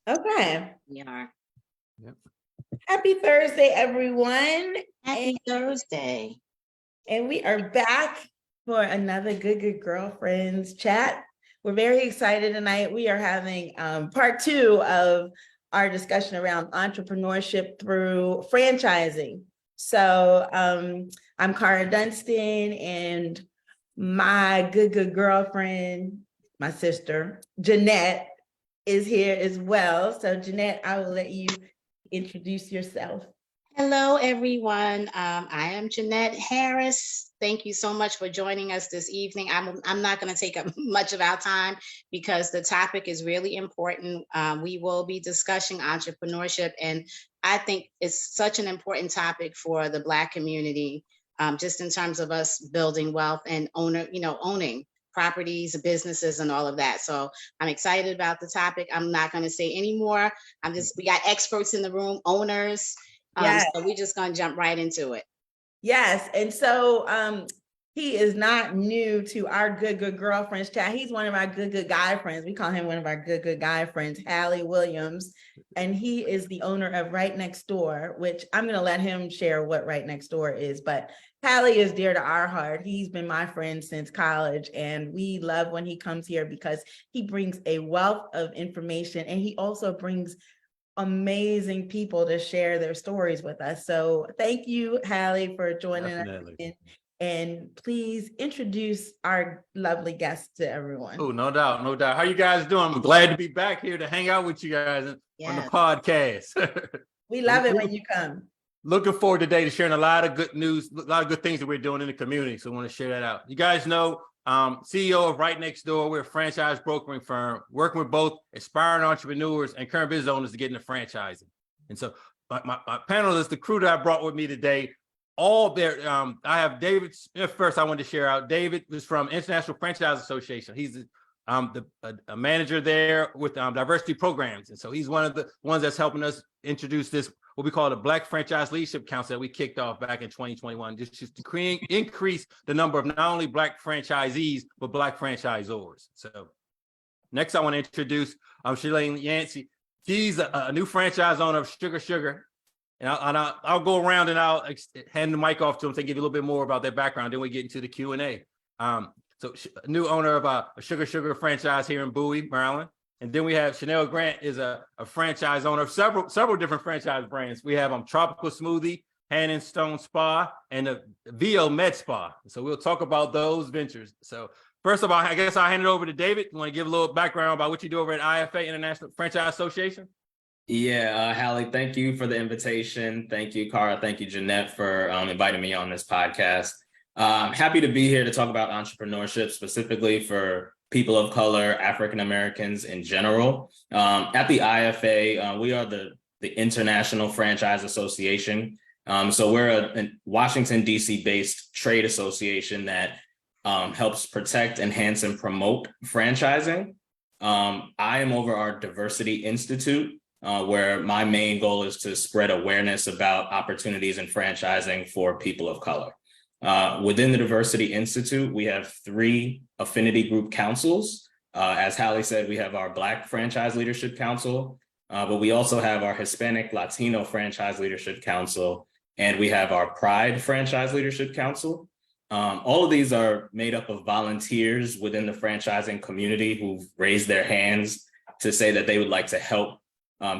Okay. We are. Yep. Happy Thursday, everyone. Happy Thursday. And we are back for another Good Girlfriends chat. We're very excited tonight. We are having part 2 of our discussion around entrepreneurship through franchising. So I'm Cara Dunstan, and my good girlfriend, my sister, Jeanette, is here as well. So Jeanette, I will let you introduce yourself. Hello, everyone. I am Jeanette Harris. Thank you so much for joining us this evening. I'm not going to take up much of our time because the topic is really important. We will be discussing entrepreneurship, and I think it's such an important topic for the Black community, just in terms of us building wealth and owning properties, businesses, and all of that. So I'm excited about the topic. I'm not going to say any more. We got experts in the room, owners. Yes. So we're just going to jump right into it. Yes. And so he is not new to our good girlfriends chat. He's one of our good guy friends. We call him one of our good guy friends, Hallie Williams. And he is the owner of Right Next Door, which I'm going to let him share what Right Next Door is. But Hallie is dear to our heart. He's been my friend since college, and we love when he comes here because he brings a wealth of information, and he also brings amazing people to share their stories with us. So thank you, Hallie, for joining Definitely. us. And please introduce our lovely guests to everyone. Oh, no doubt, no doubt. How you guys doing? I'm glad to be back here to hang out with you guys on the podcast. We love it when you come. Looking forward today to sharing a lot of good news, a lot of good things that we're doing in the community. So I want to share that out. You guys know, CEO of Right Next Door. We're a franchise brokering firm working with both aspiring entrepreneurs and current business owners to get into franchising. And so my panelists, the crew that I brought with me today, all there. I have David Smith first. I wanted to share out. David was from International Franchise Association. He's a manager there with diversity programs, and so he's one of the ones that's helping us introduce this, what we call the Black Franchise Leadership Council that we kicked off back in 2021, just to increase the number of not only Black franchisees, but Black franchisors. So next I want to introduce Shalane Yancey. She's a new franchise owner of Sugar. And I'll go around and I'll hand the mic off to them to give you a little bit more about their background. Then we get into the Q&A. So new owner of a Sugar franchise here in Bowie, Maryland. And then we have Chanel Grant is a franchise owner of several different franchise brands. We have Tropical Smoothie, Hand and Stone Spa, and the VO Med Spa. So we'll talk about those ventures. So first of all, I guess I'll hand it over to David. You want to give a little background about what you do over at IFA, International Franchise Association? Yeah, Hallie, thank you for the invitation. Thank you, Cara. Thank you, Jeanette, for inviting me on this podcast. Happy to be here to talk about entrepreneurship, specifically for people of color, African Americans in general. At the IFA, we are the International Franchise Association. So we're a Washington, D.C. based trade association that helps protect, enhance, and promote franchising. I am over our Diversity Institute, where my main goal is to spread awareness about opportunities in franchising for people of color. Within the Diversity Institute, we have 3 affinity group councils. As Hallie said, we have our Black Franchise Leadership Council, but we also have our Hispanic Latino Franchise Leadership Council, and we have our Pride Franchise Leadership Council. All of these are made up of volunteers within the franchising community who've raised their hands to say that they would like to help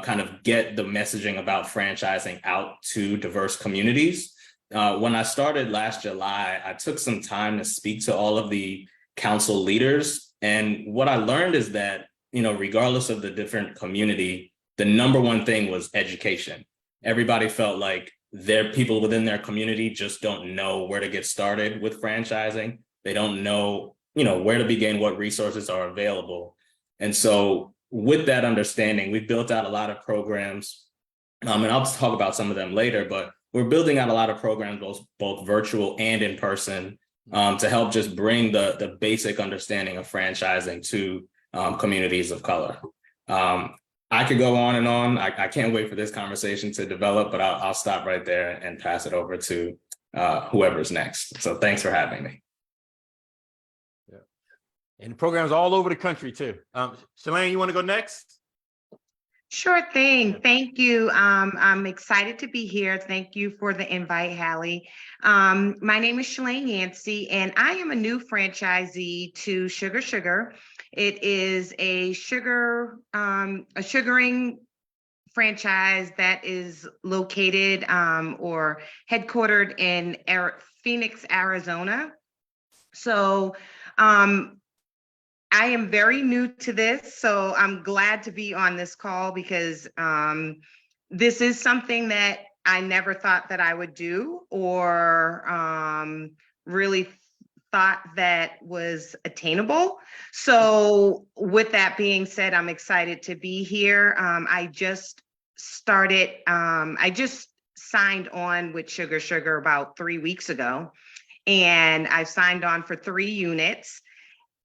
kind of get the messaging about franchising out to diverse communities. When I started last July, I took some time to speak to all of the council leaders. And what I learned is that, regardless of the different community, the number one thing was education. Everybody felt like their people within their community just don't know where to get started with franchising. They don't know, where to begin, what resources are available. And so with that understanding, we've built out a lot of programs, and I'll talk about some of them later, but we're building out a lot of programs, both virtual and in person, to help just bring the basic understanding of franchising to communities of color. I could go on and on. I can't wait for this conversation to develop, but I'll stop right there and pass it over to whoever's next. So thanks for having me. And programs all over the country too. Shalane, you want to go next? Sure thing. Thank you. I'm excited to be here. Thank you for the invite, Hallie. My name is Shalane Yancey, and I am a new franchisee to Sugar Sugar. It is a sugaring franchise that is located or headquartered in Phoenix, Arizona. So I am very new to this, so I'm glad to be on this call because this is something that I never thought that I would do or really thought that was attainable. So with that being said, I'm excited to be here. I just signed on with Sugar Sugar about 3 weeks ago, and I've signed on for 3 units.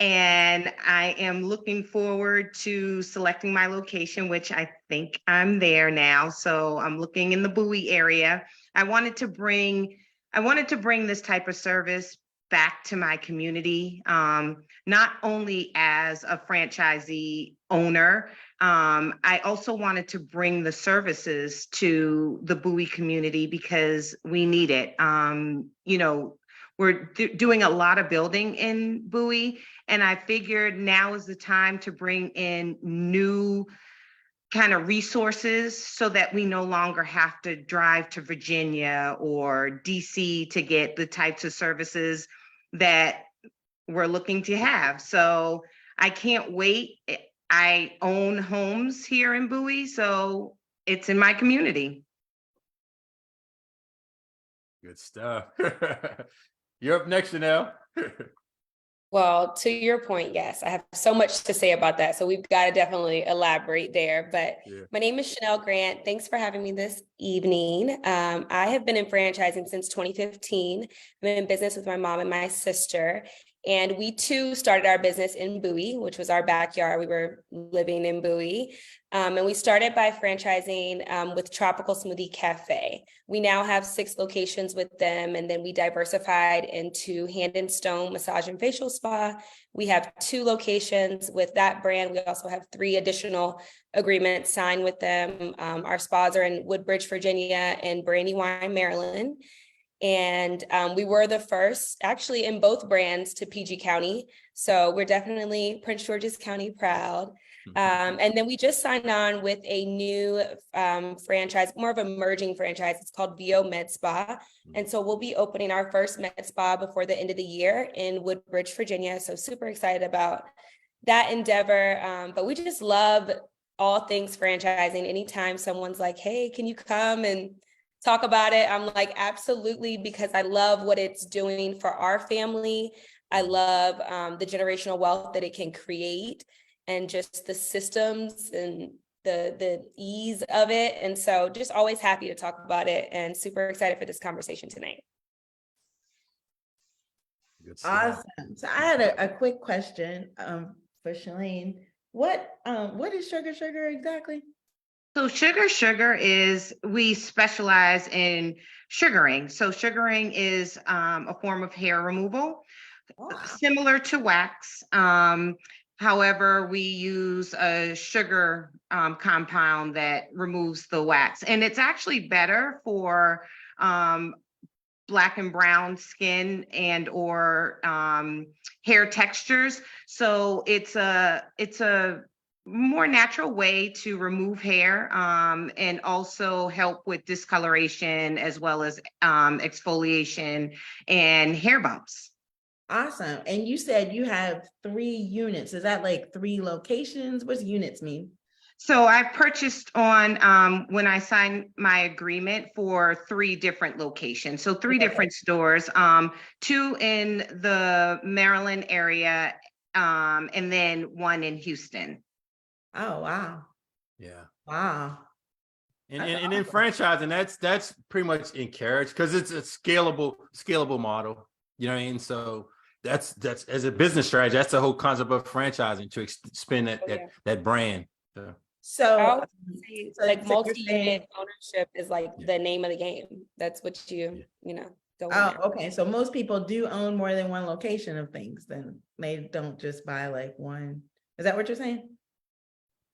And I am looking forward to selecting my location, which I think I'm there now. So I'm looking in the Bowie area. I wanted to bring this type of service back to my community, not only as a franchisee owner. I also wanted to bring the services to the Bowie community because we need it. We're doing a lot of building in Bowie, and I figured now is the time to bring in new kind of resources so that we no longer have to drive to Virginia or DC to get the types of services that we're looking to have. So I can't wait. I own homes here in Bowie, so it's in my community. Good stuff. You're up next, Janelle. Well, to your point, yes, I have so much to say about that. So we've got to definitely elaborate there. But Yeah. My name is Chanel Grant. Thanks for having me this evening. I have been in franchising since 2015. I've been in business with my mom and my sister. And we too started our business in Bowie, which was our backyard. We were living in Bowie. And we started by franchising with Tropical Smoothie Cafe. We now have 6 locations with them. And then we diversified into Hand and Stone Massage and Facial Spa. We have 2 locations with that brand. We also have 3 additional agreements signed with them. Our spas are in Woodbridge, Virginia, and Brandywine, Maryland. And we were the first actually in both brands to PG County. So we're definitely Prince George's County proud. And then we just signed on with a new franchise, more of an emerging franchise. It's called VO Med Spa. And so we'll be opening our first med spa before the end of the year in Woodbridge, Virginia. So super excited about that endeavor. But we just love all things franchising. Anytime someone's like, hey, can you come and talk about it? I'm like, absolutely, because I love what it's doing for our family. I love the generational wealth that it can create and just the systems and the ease of it. And so just always happy to talk about it and super excited for this conversation tonight. Good stuff. Awesome. So I had a quick question for Shalane. What is Sugar Sugar exactly? So Sugar Sugar is, we specialize in sugaring. So sugaring is a form of hair removal, similar to wax. However, we use a sugar compound that removes the wax. And it's actually better for Black and brown skin and or hair textures. So it's a more natural way to remove hair and also help with discoloration as well as exfoliation and hair bumps. Awesome. And you said you have 3 units. Is that like 3 locations? What's units mean? So I purchased on when I signed my agreement for 3 different locations. So 3 different stores, 2 in the Maryland area and then 1 in Houston. Oh, wow. Yeah. Wow. And That's in franchising, that's pretty much encouraged because it's a scalable model. You know what I mean? So that's as a business strategy, that's the whole concept of franchising, to expand that brand. So, I would say, so like you're multi-unit saying- ownership is like the name of the game. That's what you know, go in Oh, there. okay. So most people do own more than 1 location of things, then they don't just buy like 1. Is that what you're saying?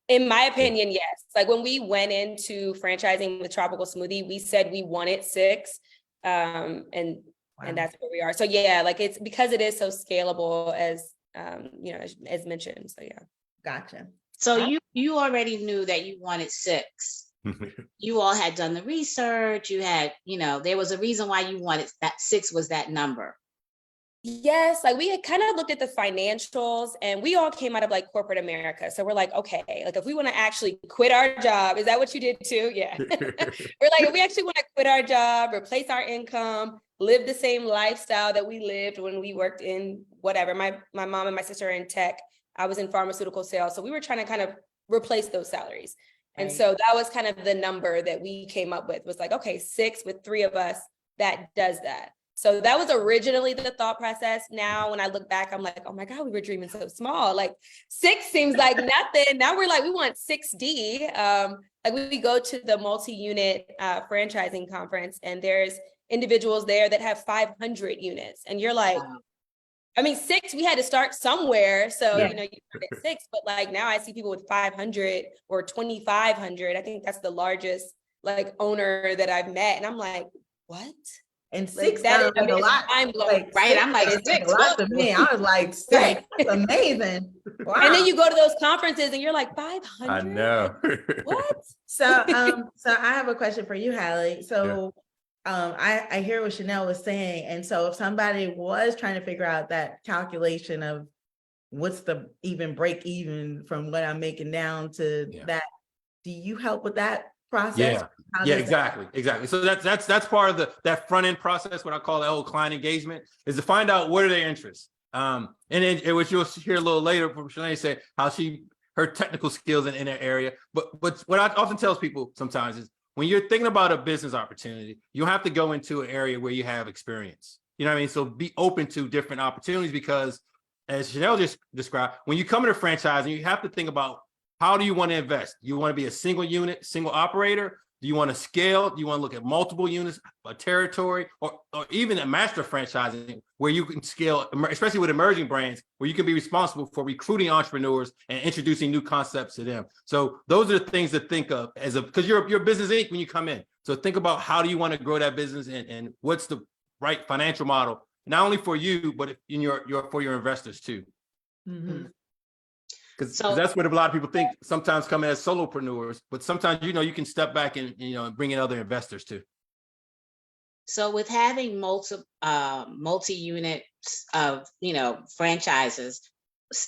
In my opinion, yes. Like when we went into franchising with Tropical Smoothie, we said we wanted 6. And that's where we are. So yeah, like it's because it is so scalable as as mentioned. So yeah. Gotcha. So you already knew that you wanted 6. You all had done the research. You had, there was a reason why you wanted that 6 was that number. Yes, like we had kind of looked at the financials and we all came out of like corporate America. So we're like, okay, like if we want to actually quit our job, is that what you did too? Yeah. We're like, if we actually want to quit our job, replace our income, live the same lifestyle that we lived when we worked in whatever. My mom and my sister are in tech. I was in pharmaceutical sales. So we were trying to kind of replace those salaries. And so that was kind of the number that we came up with, was like, okay, 6 with 3 of us, that does that. So that was originally the thought process. Now, when I look back, I'm like, oh my God, we were dreaming so small. Like 6 seems like nothing. Now we're like, we want 6D. Like we go to the multi-unit franchising conference and there's individuals there that have 500 units. And you're like, Wow. I mean, 6, we had to start somewhere. So, Yeah. you start at 6, but like now I see people with 500 or 2,500. I think that's the largest like owner that I've met. And I'm like, what? And Like, 6 that sounds like a is lot. mind-blowing, right? 6 I'm like, sounds 6, a lot to me. I was like, 6, Right. that's amazing. Wow. And then you go to those conferences and you're like, 500? I know. What? So I have a question for you, Hallie. So I hear what Chanel was saying. And so if somebody was trying to figure out that calculation of what's the even break even from what I'm making down to that, do you help with that process? Yeah, exactly. So that's part of that front end process, what I call the whole client engagement, is to find out what are their interests. And which you'll hear a little later from Shanae say how her technical skills in that area. But what I often tell people sometimes is when you're thinking about a business opportunity, you have to go into an area where you have experience. You know what I mean? So be open to different opportunities because, as Chanel just described, when you come into franchising, you have to think about how do you want to invest? You want to be a single unit, single operator? Do you want to scale? Do you want to look at multiple units, a territory, or even a master franchising where you can scale, especially with emerging brands, where you can be responsible for recruiting entrepreneurs and introducing new concepts to them. So those are the things to think of because you're a business Inc. when you come in. So think about how do you want to grow that business and what's the right financial model, not only for you, but for your investors too. Mhm. Because So- that's what a lot of people think sometimes come in as solopreneurs, but sometimes, you can step back and, bring in other investors too. So with having multi-units of, franchises,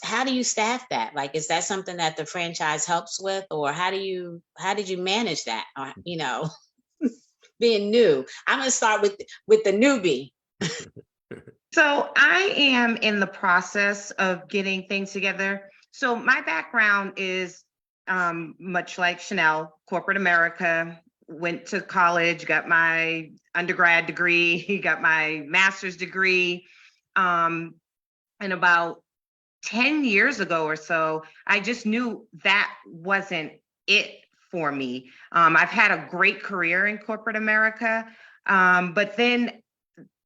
how do you staff that? Like, is that something that the franchise helps with, or how did you manage that? Or, being new, I'm going to start with the newbie. So I am in the process of getting things together. So my background is much like Chanel, corporate America, went to college, got my undergrad degree, got my master's degree. And about 10 years ago or so, I just knew that wasn't it for me. I've had a great career in corporate America, but then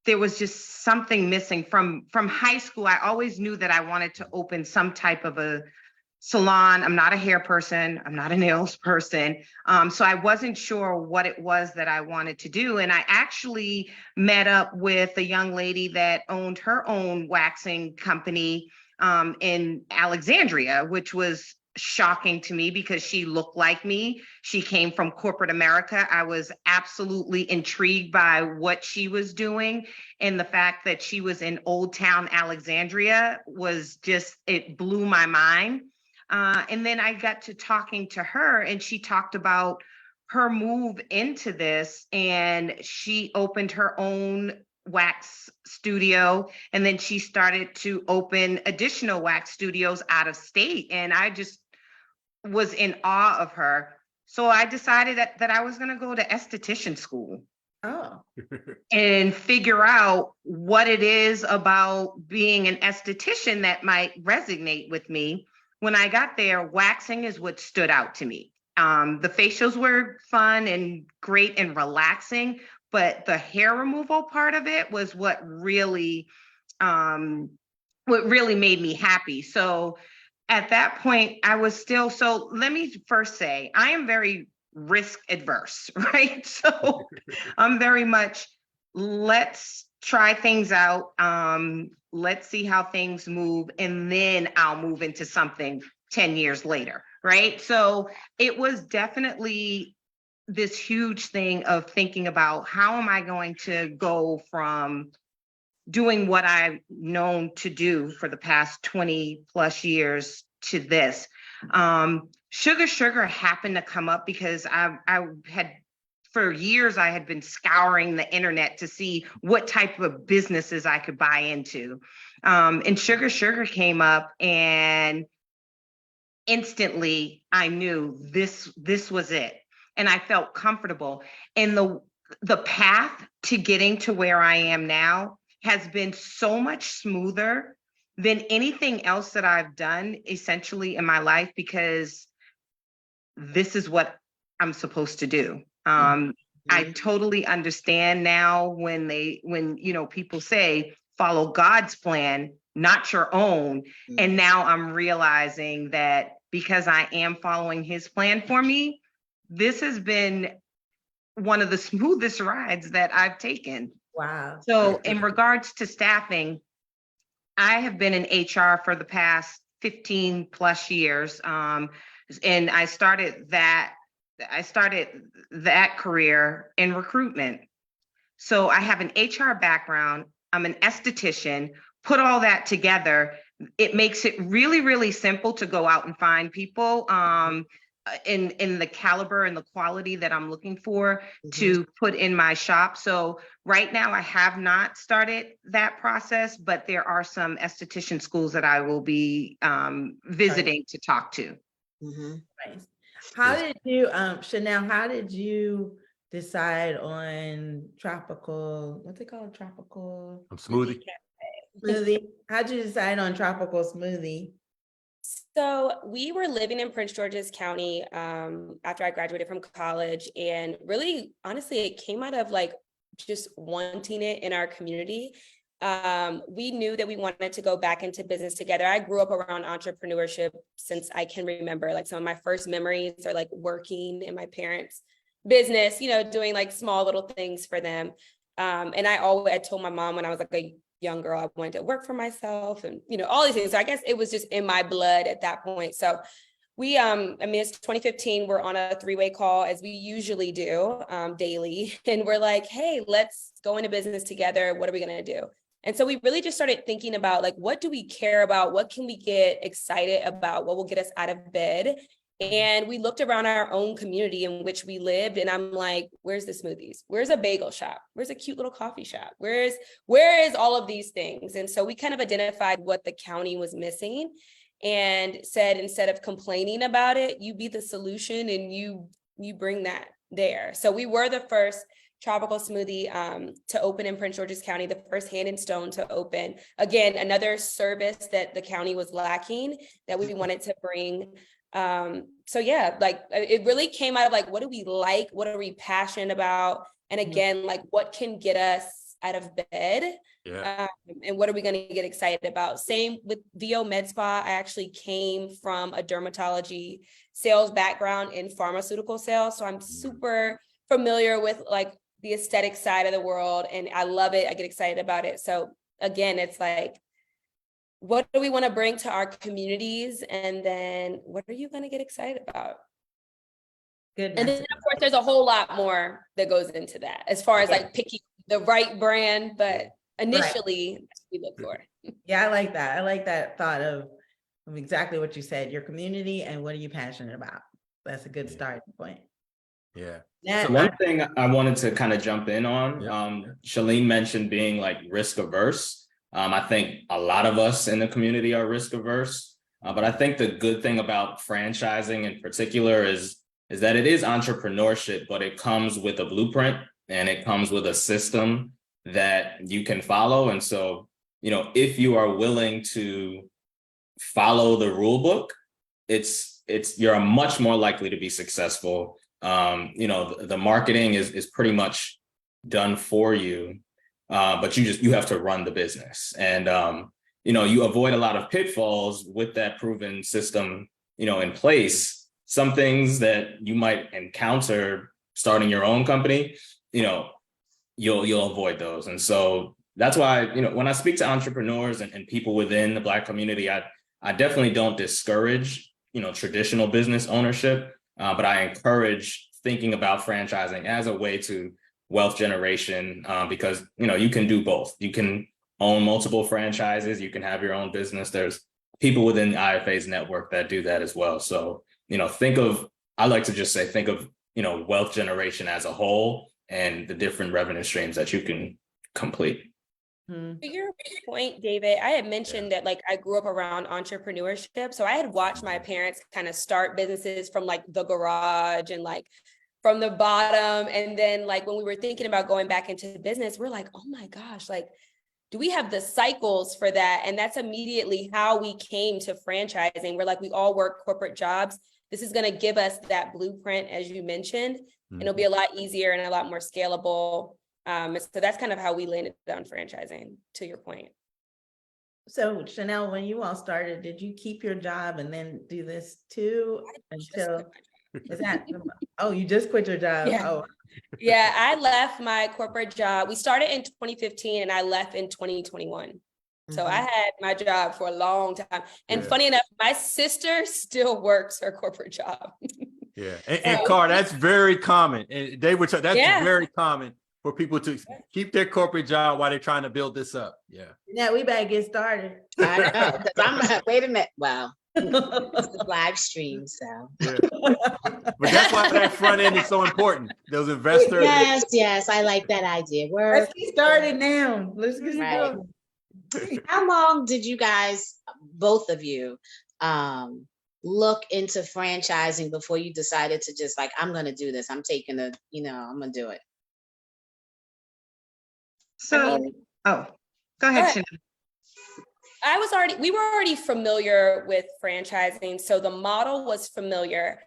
there was just something missing from high school. I always knew that I wanted to open some type of a salon. I'm not a hair person. I'm not a nails person. So I wasn't sure what it was that I wanted to do. And I actually met up with a young lady that owned her own waxing company in Alexandria, which was shocking to me because she looked like me. She came from corporate America. I was absolutely intrigued by what she was doing, and the fact that she was in Old Town Alexandria was just, it blew my mind. And then I got to talking to her, and she talked about her move into this, and she opened her own wax studio, and then she started to open additional wax studios out of state, and I just was in awe of her. So I decided that I was going to go to esthetician school Oh, and figure out what it is about being an esthetician that might resonate with me. When I got there, waxing is what stood out to me. The facials were fun and great and relaxing, but the hair removal part of it was what really made me happy. So at that point, I was still, so let me first say, I am very risk adverse, right? So I'm very much, let's try things out. Let's see how things move, and then I'll move into something 10 years later, right? So it was definitely this huge thing of thinking about how am I going to go from doing what I've known to do for the past 20 plus years to this. Sugar happened to come up because I had, for years, I had been scouring the internet to see what type of businesses I could buy into. And Sugar came up, and instantly I knew this was it. And I felt comfortable. And the path to getting to where I am now has been so much smoother than anything else that I've done essentially in my life, because this is what I'm supposed to do. I totally understand now when people say follow God's plan, not your own. And now I'm realizing that because I am following his plan for me, this has been one of the smoothest rides that I've taken. Wow. So in regards to staffing, I have been in HR for the past 15 plus years. And I started that career in recruitment. So I have an HR background. I'm an esthetician. Put all that together, it makes it really, really simple to go out and find people in the caliber and the quality that I'm looking for to put in my shop. So right now I have not started that process, but there are some esthetician schools that I will be visiting to talk to. Nice. How did you, Chanel, how did you decide on tropical, what's it called? Tropical Smoothie. smoothie. How'd you decide on tropical smoothie? So we were living in Prince George's County after I graduated from college, and really, honestly, it came out of like just wanting it in our community. We knew that we wanted to go back into business together. I grew up around entrepreneurship since I can remember. Like some of my first memories are like working in my parents' business, doing like small little things for them. And I told my mom when I was like a young girl, I wanted to work for myself and, all these things. So I guess it was just in my blood at that point. So we, it's 2015, we're on a three-way call as we usually do daily. And we're like, hey, let's go into business together. What are we going to do? And so we really just started thinking about like, what do we care about? What can we get excited about? What will get us out of bed? And we looked around our own community in which we lived. And I'm like, where's the smoothies? Where's a bagel shop? Where's a cute little coffee shop? Where is all of these things? And so we kind of identified what the county was missing and said, instead of complaining about it, you be the solution and you bring that there. So we were the first tropical smoothie to open in Prince George's County, the first Hand and Stone to open. Again, another service that the county was lacking that we wanted to bring. So yeah, like it really came out of like, what do we like? What are we passionate about? And again, like what can get us out of bed? Yeah. And what are we going to get excited about? Same with VO Med Spa. I actually came from a dermatology sales background in pharmaceutical sales. So I'm super familiar with like the aesthetic side of the world, and I love it. I get excited about it. So again, it's like, what do we want to bring to our communities? And then what are you going to get excited about? Good. And then of course, there's a whole lot more that goes into that as far as like picking the right brand, but initially that's what we look for. Yeah, I like that. I like that thought of exactly what you said, your community and what are you passionate about? That's a good starting point. Yeah. So one thing I wanted to kind of jump in on, Yeah. Shalene mentioned being like risk averse. I think a lot of us in the community are risk averse, but I think the good thing about franchising in particular is that it is entrepreneurship, but it comes with a blueprint and it comes with a system that you can follow. And so, if you are willing to follow the rule book, you're much more likely to be successful. The marketing is pretty much done for you. But you have to run the business. And, you avoid a lot of pitfalls with that proven system, in place. Some things that you might encounter starting your own company, you'll avoid those. And so that's why, when I speak to entrepreneurs and people within the Black community, I definitely don't discourage, traditional business ownership, but I encourage thinking about franchising as a way to wealth generation, because, you can do both. You can own multiple franchises, you can have your own business. There's people within IFA's network that do that as well. So, I like to just say, think of, wealth generation as a whole and the different revenue streams that you can complete. Hmm. To your point, David, I had mentioned that like I grew up around entrepreneurship. So I had watched my parents kind of start businesses from like the garage and like from the bottom. And then like when we were thinking about going back into business, we're like, oh my gosh, like, do we have the cycles for that? And that's immediately how we came to franchising. We're like, we all work corporate jobs. This is going to give us that blueprint, as you mentioned, and it'll be a lot easier and a lot more scalable. So that's kind of how we landed on franchising, to your point. So Chanel, when you all started, did you keep your job and then do this too until, is that, oh, you just quit your job? Yeah. Oh, Yeah, I left my corporate job. We started in 2015 and I left in 2021. So I had my job for a long time. And Yeah. funny enough, my sister still works her corporate job. Yeah. And Carr, that's very common. And they were, that's Yeah. very common for people to keep their corporate job while they're trying to build this up. Yeah. yeah, we better get started. I know, 'cause I'm wait a minute. Well, it's the live stream, so. Yeah. But that's why that front end is so important. Those investors. Yes, I like that idea. Let's get started now. Let's get Right. started. How long did you guys, both of you, look into franchising before you decided to just like, I'm gonna do this. I'm taking I'm gonna do it. So, go ahead, Chanel. We were already familiar with franchising. So the model was familiar.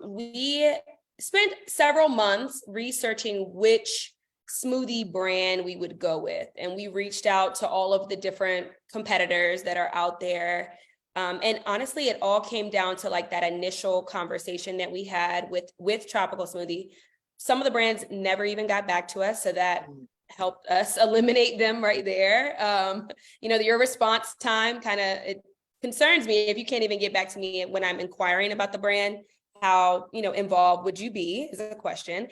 We spent several months researching which smoothie brand we would go with. And we reached out to all of the different competitors that are out there. And honestly, it all came down to like that initial conversation that we had with Tropical Smoothie. Some of the brands never even got back to us. So that helped us eliminate them right there. Your response time it concerns me if you can't even get back to me when I'm inquiring about the brand. How, involved would you be is a question.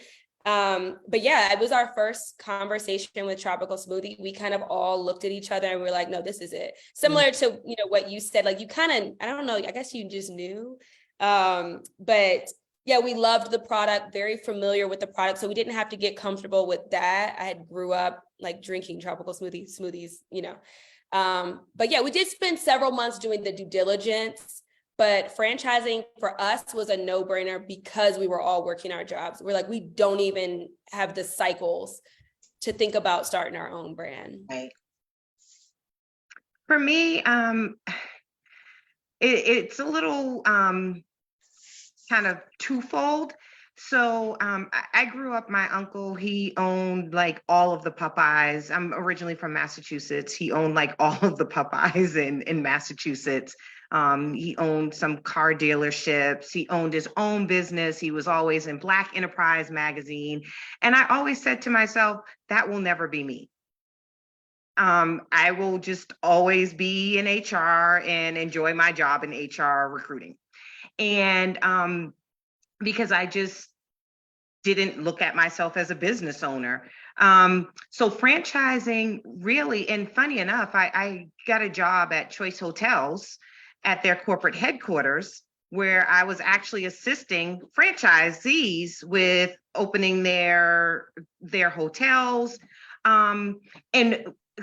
But yeah, it was our first conversation with Tropical Smoothie. We kind of all looked at each other and we're like, no, this is it. Similar to, what you said, like you kind of, I don't know, I guess you just knew. But yeah, we loved the product, very familiar with the product. So we didn't have to get comfortable with that. I had grew up like drinking Tropical smoothies, But yeah, we did spend several months doing the due diligence. But franchising for us was a no-brainer because we were all working our jobs. We're like, we don't even have the cycles to think about starting our own brand. Right. For me, it's a little kind of twofold. So I grew up, my uncle, he owned like all of the Popeyes. I'm originally from Massachusetts. He owned like all of the Popeyes in Massachusetts. He owned some car dealerships. He owned his own business. He was always in Black Enterprise magazine. And I always said to myself, that will never be me. I will just always be in HR and enjoy my job in HR recruiting. And because I just didn't look at myself as a business owner. So franchising really, and funny enough, I got a job at Choice Hotels at their corporate headquarters, where I was actually assisting franchisees with opening their hotels. And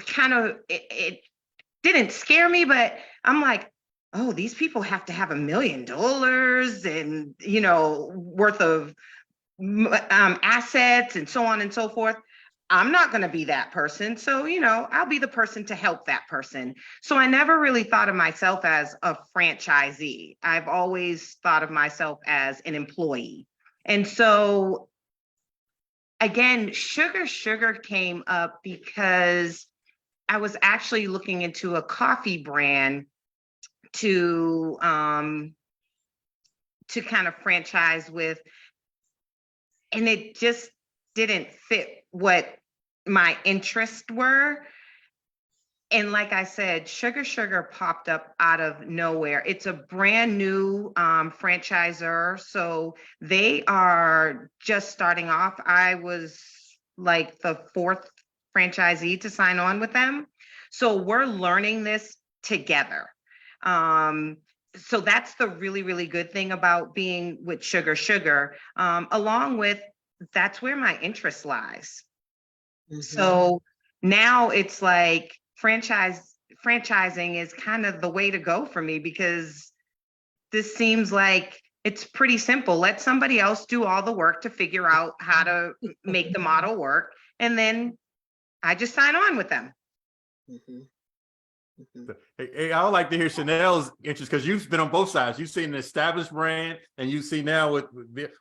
kind of, it didn't scare me, but I'm like, oh, these people have to have $1 million and, worth of assets and so on and so forth. I'm not going to be that person. So, I'll be the person to help that person. So I never really thought of myself as a franchisee. I've always thought of myself as an employee. And so again, Sugar came up because I was actually looking into a coffee brand to kind of franchise with, and it just didn't fit what my interests were. And like I said, Sugar popped up out of nowhere. It's a brand new franchisor, so they are just starting off. I was like the fourth franchisee to sign on with them, so we're learning this together. So that's the really good thing about being with Sugar. Along with, that's where my interest lies. So now it's like franchising is kind of the way to go for me, because this seems like it's pretty simple. Let somebody else do all the work to figure out how to make the model work, and then I just sign on with them. Hey, I would like to hear Chanel's interest, because you've been on both sides. You've seen an established brand, and you see now with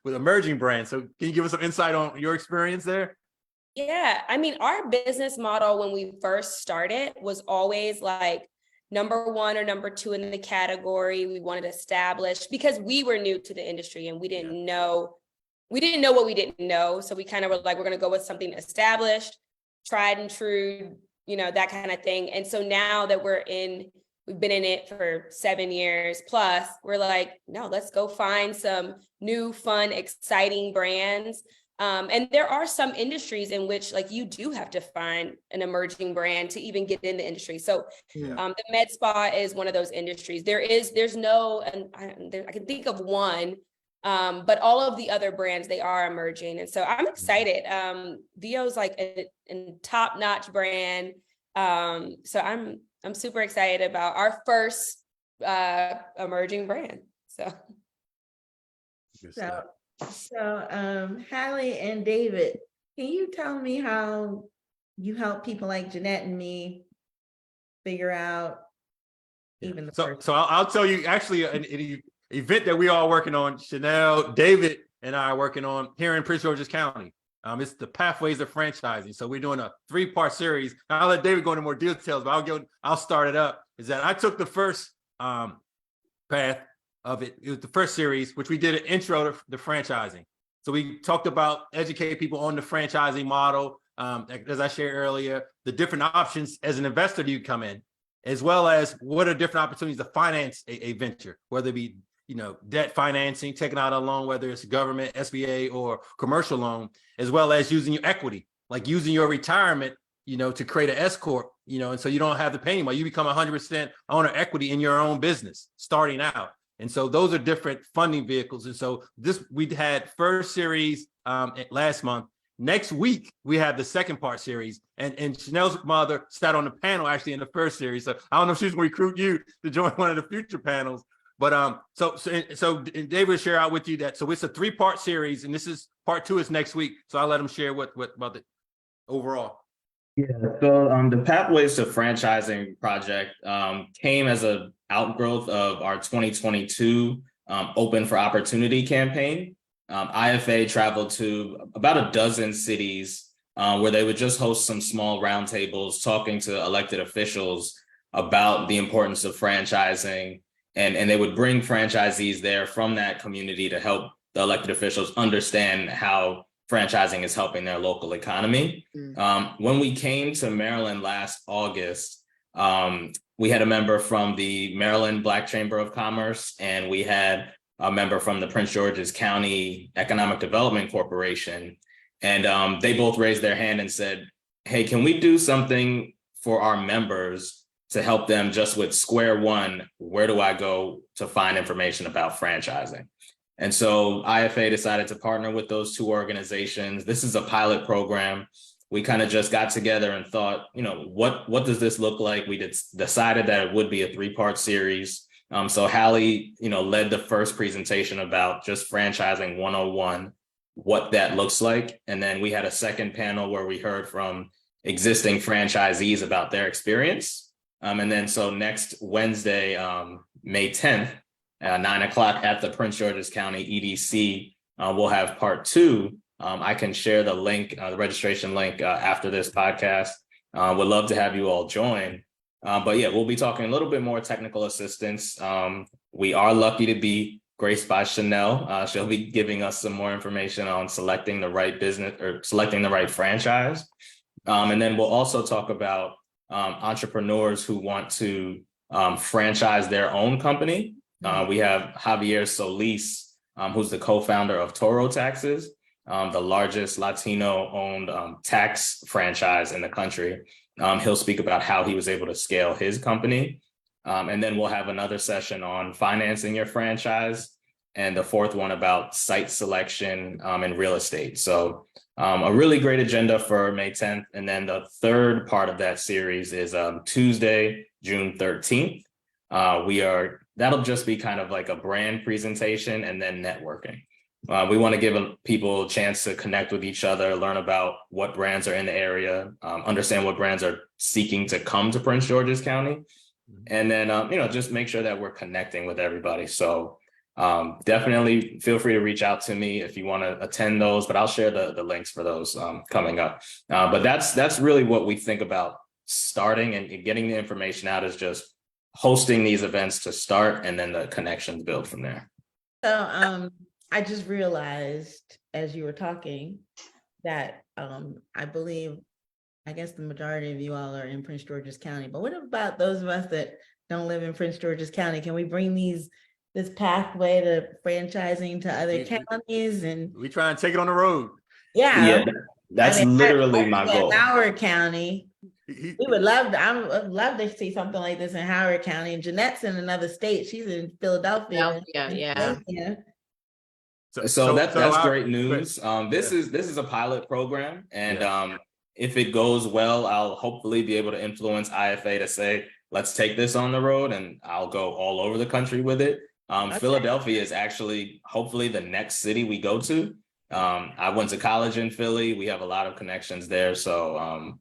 emerging brands. So can you give us some insight on your experience there? Yeah, I mean, our business model when we first started was always like number one or number two in the category. We wanted to establish, because we were new to the industry and we didn't know what we didn't know. So we kind of were like, we're going to go with something established, tried and true, that kind of thing. And so now that we've been in it for 7 years plus, we're like, no, let's go find some new, fun, exciting brands. And there are some industries in which like you do have to find an emerging brand to even get in the industry. So the med spa is one of those industries. There's no, and I can think of one, but all of the other brands, they are emerging. And so I'm excited. VO's like a top-notch brand. So I'm super excited about our first emerging brand. So, Hallie and David, can you tell me how you help people like Jeanette and me figure out even the first? So I'll tell you actually an event that we are working on. Chanel, David, and I are working on here in Prince George's County. It's the Pathways of Franchising. So we're doing a 3-part series. I'll let David go into more details, but I'll start it up. Is that I took the first path of it. It was the first series, which we did an intro to the franchising. So we talked about educate people on the franchising model. As I shared earlier, the different options as an investor you come in, as well as what are different opportunities to finance a venture, whether it be, debt financing, taking out a loan, whether it's government, SBA, or commercial loan, as well as using your equity, like using your retirement, to create an S corp, and so you don't have to pay anymore. You become 100% owner equity in your own business starting out. And so those are different funding vehicles. And so we had first series last month. Next week, we have the second part series. And Chanel's mother sat on the panel actually in the first series. So I don't know if she's going to recruit you to join one of the future panels. But so David will share out with you that. So it's a 3-part series, and this is part 2 is next week. So I'll let him share what about the overall. Yeah, so the Pathways to Franchising project came as an outgrowth of our 2022 Open for Opportunity campaign. IFA traveled to about a dozen cities where they would just host some small roundtables talking to elected officials about the importance of franchising. And they would bring franchisees there from that community to help the elected officials understand how franchising is helping their local economy. When we came to Maryland last August, we had a member from the Maryland Black Chamber of Commerce, and we had a member from the Prince George's County Economic Development Corporation. And they both raised their hand and said, hey, can we do something for our members to help them just with square one? Where do I go to find information about franchising? And so IFA decided to partner with those 2 organizations. This is a pilot program. We kind of just got together and thought, what does this look like? We decided that it would be a 3-part series. So Hallie, led the first presentation about just franchising 101, what that looks like. And then we had a second panel where we heard from existing franchisees about their experience. And then so next Wednesday, May 10th, 9:00 at the Prince George's County EDC, we'll have part 2. I can share the link, the registration link after this podcast. Would love to have you all join. But yeah, we'll be talking a little bit more technical assistance. We are lucky to be graced by Chanel. She'll be giving us some more information on selecting the right business or selecting the right franchise. And then we'll also talk about entrepreneurs who want to franchise their own company. We have Javier Solis, who's the co-founder of Toro Taxes, the largest Latino-owned tax franchise in the country. He'll speak about how he was able to scale his company. And then we'll have another session on financing your franchise, and the fourth one about site selection and real estate. So a really great agenda for May 10th. And then the third part of that series is Tuesday, June 13th. That'll just be kind of like a brand presentation and then networking. We want to give people a chance to connect with each other, learn about what brands are in the area, understand what brands are seeking to come to Prince George's County, and then just make sure that we're connecting with everybody. So definitely feel free to reach out to me if you want to attend those, but I'll share the links for those coming up. But that's really what we think about starting and getting the information out, is just hosting these events to start, and then the connections build from there. So I just realized as you were talking that I guess the majority of you all are in Prince George's County, but what about those of us that don't live in Prince George's County? Can we bring this pathway to franchising to other counties? And We try and take it on the road. yeah, That's literally my goal. Howard County. I would love to see something like this in Howard County. And Jeanette's in another state. She's in Philadelphia. Yeah. So that's great news. This is a pilot program, and if it goes well, I'll hopefully be able to influence IFA to say, let's take this on the road, and I'll go all over the country with it. Okay. Philadelphia is actually hopefully the next city we go to. I went to college in Philly. We have a lot of connections there. So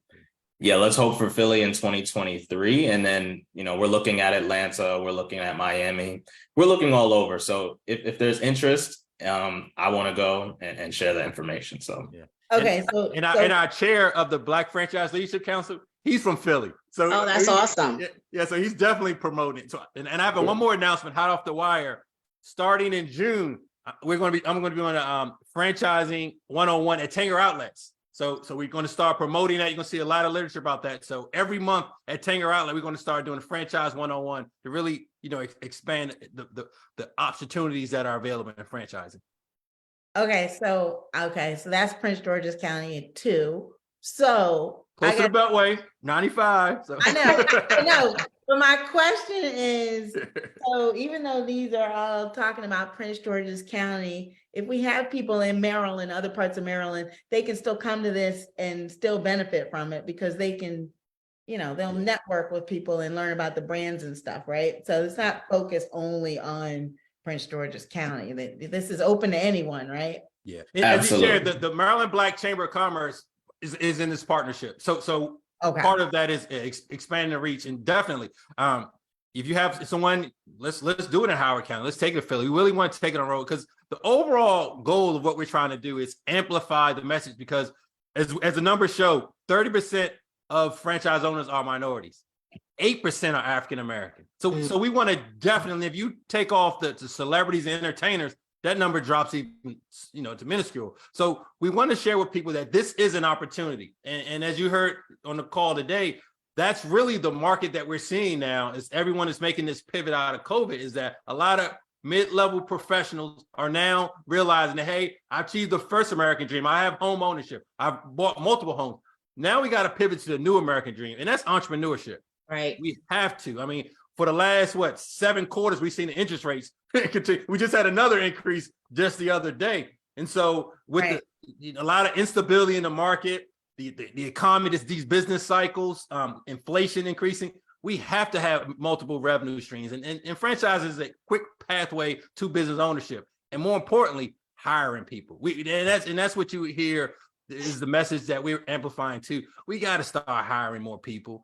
let's hope for Philly in 2023. And then, we're looking at Atlanta, we're looking at Miami, we're looking all over. So if there's interest, I want to go and share the information. So Okay, and our chair of the Black Franchise Leadership Council, he's from Philly. So that's awesome. Yeah, so he's definitely promoting. So and I have one more announcement, hot off the wire. Starting in June, I'm going to be on franchising 101 at Tanger Outlets. So we're going to start promoting that. You're going to see a lot of literature about that. So every month at Tanger Outlet, we're going to start doing a franchise 101 to really, expand the opportunities that are available in franchising. Okay, so that's Prince George's County too. So Close to the Beltway, 95. So. I know. But my question is, so even though these are all talking about Prince George's County, if we have people in Maryland, other parts of Maryland, they can still come to this and still benefit from it because they can, they'll network with people and learn about the brands and stuff, right? So it's not focused only on Prince George's County. This is open to anyone, right? Yeah, absolutely. As you shared, the Maryland Black Chamber of Commerce is in this partnership. So okay. Part of that is expanding the reach, and definitely, if you have someone, let's do it in Howard County. Let's take it to Philly. We really want to take it on the road because the overall goal of what we're trying to do is amplify the message. Because as the numbers show, 30% of franchise owners are minorities. 8% are African American. So we want to definitely, if you take off the celebrities and entertainers, that number drops even, to minuscule. So we want to share with people that this is an opportunity. And as you heard on the call today, that's really the market that we're seeing now, is everyone is making this pivot out of COVID, is that a lot of mid-level professionals are now realizing that, hey, I achieved the first American dream. I have home ownership. I've bought multiple homes. Now we got to pivot to the new American dream, and that's entrepreneurship. Right. We have to. I mean, for the last, 7 quarters, we've seen the interest rates continue. We just had another increase just the other day. And so with a lot of instability in the market, the economy, these business cycles, inflation increasing, we have to have multiple revenue streams. And franchise is a quick pathway to business ownership. And more importantly, hiring people. And that's what you hear is the message that we're amplifying too. We got to start hiring more people,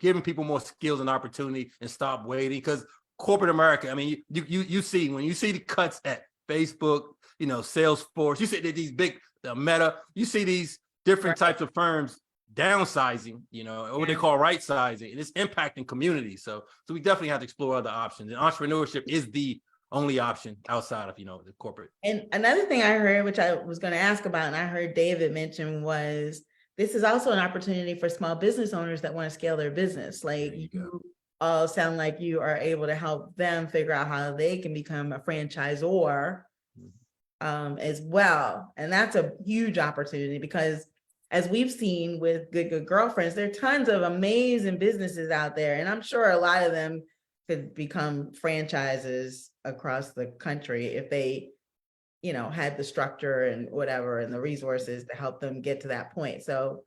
giving people more skills and opportunity, and stop waiting. Because corporate America, I mean, you see, when you see the cuts at Facebook, Salesforce, you see these big Meta, you see these different types of firms downsizing, or what they call right sizing, and it's impacting communities. So we definitely have to explore other options. And entrepreneurship is the only option outside of, the corporate. And another thing I heard, which I was going to ask about, and I heard David mention, was this is also an opportunity for small business owners that want to scale their business. Like you all sound like you are able to help them figure out how they can become a franchisor as well. And that's a huge opportunity because as we've seen with Good Girlfriends, there are tons of amazing businesses out there. And I'm sure a lot of them could become franchises across the country if they, had the structure and whatever and the resources to help them get to that point. So,